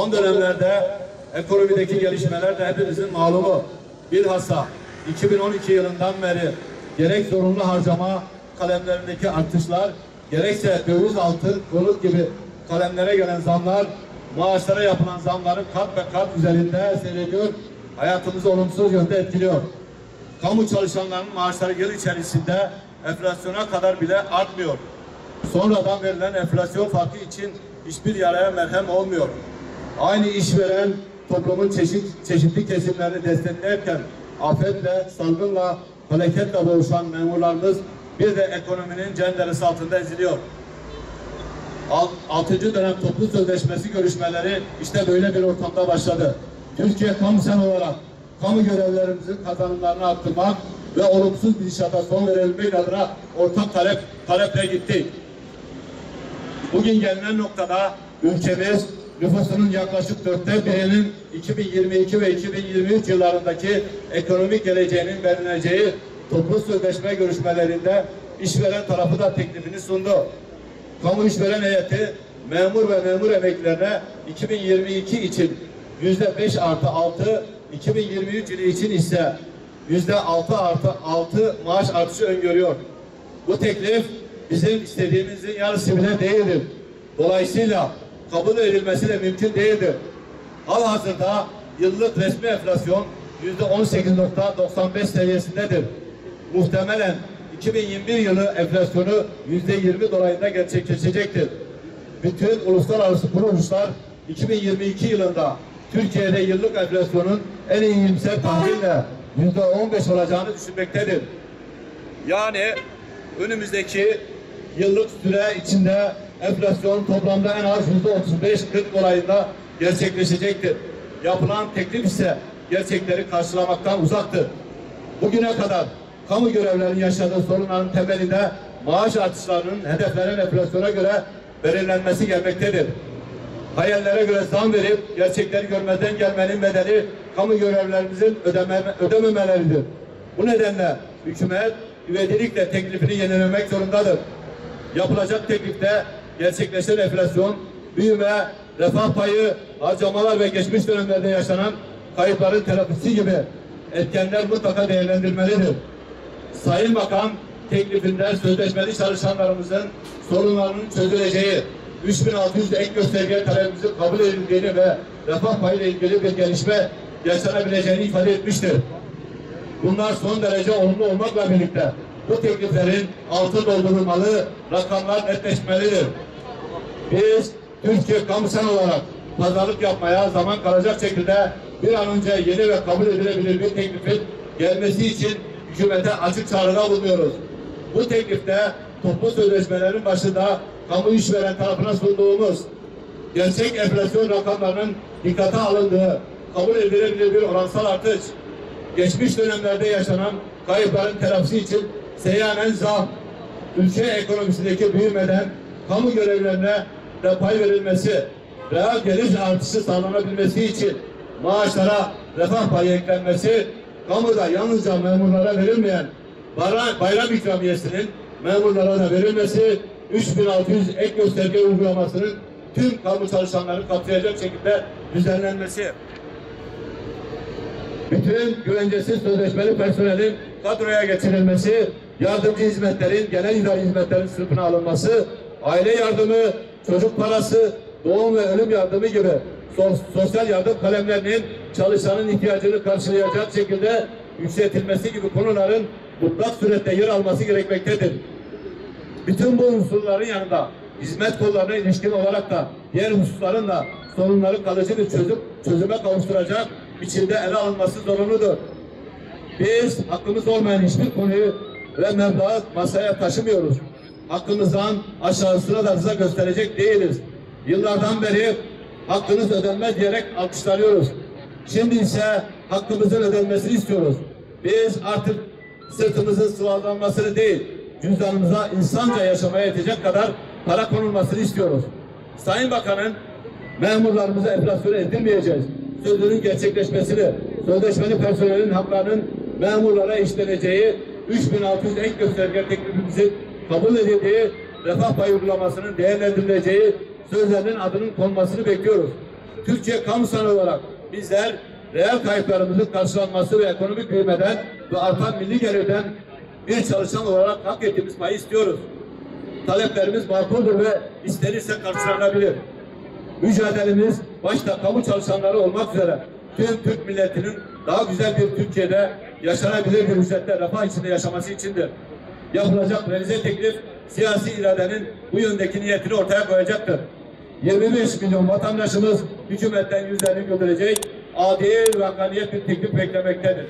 Son dönemlerde ekonomideki gelişmeler de hepimizin malumu. Bilhassa 2012 yılından beri gerek zorunlu harcama kalemlerindeki artışlar, gerekse döviz, altın, konut gibi kalemlere gelen zamlar, maaşlara yapılan zamların kat ve kat üzerinde seyrediyor, hayatımızı olumsuz yönde etkiliyor. Kamu çalışanlarının maaşları yıl içerisinde enflasyona kadar bile artmıyor. Sonradan verilen enflasyon farkı için hiçbir yaraya merhem olmuyor. Aynı işveren toplumun çeşitli kesimlerini desteklerken afetle, salgınla, felaketle boğuşan memurlarımız bir de ekonominin cenderesi altında eziliyor. 6. dönem toplu sözleşmesi görüşmeleri işte böyle bir ortamda başladı. Türkiye kamusal olarak kamu görevlerimizin kazanımlarını arttırmak ve olumsuz gidişata son verebilmek adına ortak taleple gitti. Bugün gelinen noktada ülkemiz nüfusunun yaklaşık 1/4'inin 2022 ve 2023 yıllarındaki ekonomik geleceğinin belirleneceği toplu sözleşme görüşmelerinde işveren tarafı da teklifini sundu. Kamu işveren heyeti memur ve memur emeklilerine 2022 için %5+6, 2023 yılı için ise %6+6 maaş artışı öngörüyor. Bu teklif bizim istediğimizin yarısı bile değildir. Dolayısıyla kabul edilmesi de mümkün değildir. Halihazırda yıllık resmi enflasyon %18.95 seviyesindedir. Muhtemelen 2021 yılı enflasyonu %20 dolayında gerçekleşecektir. Bütün uluslararası kuruluşlar 2022 yılında Türkiye'de yıllık enflasyonun en iyimser tahminle %15 olacağını düşünmektedir. Yani önümüzdeki yıllık süre içinde enflasyon toplamda en az %35-40 dolayında gerçekleşecektir. Yapılan teklif ise gerçekleri karşılamaktan uzaktır. Bugüne kadar kamu görevlilerinin yaşadığı sorunların temelinde maaş artışlarının hedeflenen enflasyona göre belirlenmesi gelmektedir. Hayallere göre zam verip gerçekleri görmeden gelmenin bedeli kamu görevlilerimizin ödememeleridir. Bu nedenle hükümet ivedilikle teklifini yenilemek zorundadır. Yapılacak teklifte gerçekleşen enflasyon, büyüme, refah payı, harcamalar ve geçmiş dönemlerde yaşanan kayıpların telafisi gibi etkenler mutlaka değerlendirilmelidir. Sayın Bakan teklifinde sözleşmeli çalışanlarımızın sorunlarının çözüleceği, 3600 ek gösterge talebimizin kabul edildiğini ve refah payıyla ilgili bir gelişme yaşanabileceğini ifade etmiştir. Bunlar son derece olumlu olmakla birlikte bu tekliflerin altı doldurulmalı, rakamlar netleşmelidir. Biz Türkiye kamusal olarak pazarlık yapmaya zaman kalacak şekilde bir an önce yeni ve kabul edilebilir bir teklifin gelmesi için hükümete açık çağrıda bulunuyoruz. Bu teklifte toplu sözleşmelerin başında kamu işveren tarafına sunduğumuz gerçek enflasyon rakamlarının dikkate alındığı, kabul edilebilir bir oransal artış, geçmiş dönemlerde yaşanan kayıpların telafisi için seyyanen zam, ülke ekonomisindeki büyümeden kamu görevlerine de pay verilmesi, reel gelir artışı sağlanabilmesi için maaşlara refah payı eklenmesi, kamuda yalnızca memurlara verilmeyen bayram ikramiyesinin memurlara da verilmesi, 3600 ek gösterge uygulamasının tüm kamu çalışanlarını kapsayacak şekilde düzenlenmesi, bütün güvencesiz sözleşmeli personelin kadroya geçirilmesi, yardımcı hizmetlerin, genel idari hizmetlerin sınıfına alınması, aile yardımı, çocuk parası, doğum ve ölüm yardımı gibi sosyal yardım kalemlerinin çalışanın ihtiyacını karşılayacak şekilde yükseltilmesi gibi konuların mutlak surette yer alması gerekmektedir. Bütün bu unsurların yanında hizmet kollarına ilişkin olarak da diğer hususların da sorunları kalıcı bir çözüme kavuşturacak biçimde ele alınması zorunludur. Biz hakkımız olmayan hiçbir konuyu ve meblağı masaya taşımıyoruz. Hakkımızdan aşağısına da rıza gösterecek değiliz. Yıllardan beri hakkınız ödenmez diyerek alkışlanıyoruz. Şimdi ise hakkımızın ödenmesini istiyoruz. Biz artık sırtımızın sıvazlanmasını değil, cüzdanımıza insanca yaşamaya yetecek kadar para konulmasını istiyoruz. Sayın Bakan'ın memurlarımızı enflasyona edilmeyeceğiz sözünün gerçekleşmesini, sözleşmeli personelin haklarının memurlara işleneceği, 3600 ek gösterge teklifimizin kabul edildiği, refah payı uygulamasının değerlendirileceği sözlerinin adının konmasını bekliyoruz. Türkiye Kamu Sanayi olarak bizler reel kayıplarımızın karşılanması ve ekonomik büyümeden ve artan milli gelirden bir çalışan olarak hak ettiğimiz payı istiyoruz. Taleplerimiz makuldür ve istenirse karşılanabilir. Mücadelemiz başta kamu çalışanları olmak üzere tüm Türk milletinin daha güzel bir Türkiye'de yaşanabilir bir ücretle refah içinde yaşaması içindir. Yapılacak revize teklif siyasi iradenin bu yöndeki niyetini ortaya koyacaktır. 25 milyon vatandaşımız hükümetten yüzlerini güldürecek adil ve hakkaniyet bir teklif beklemektedir.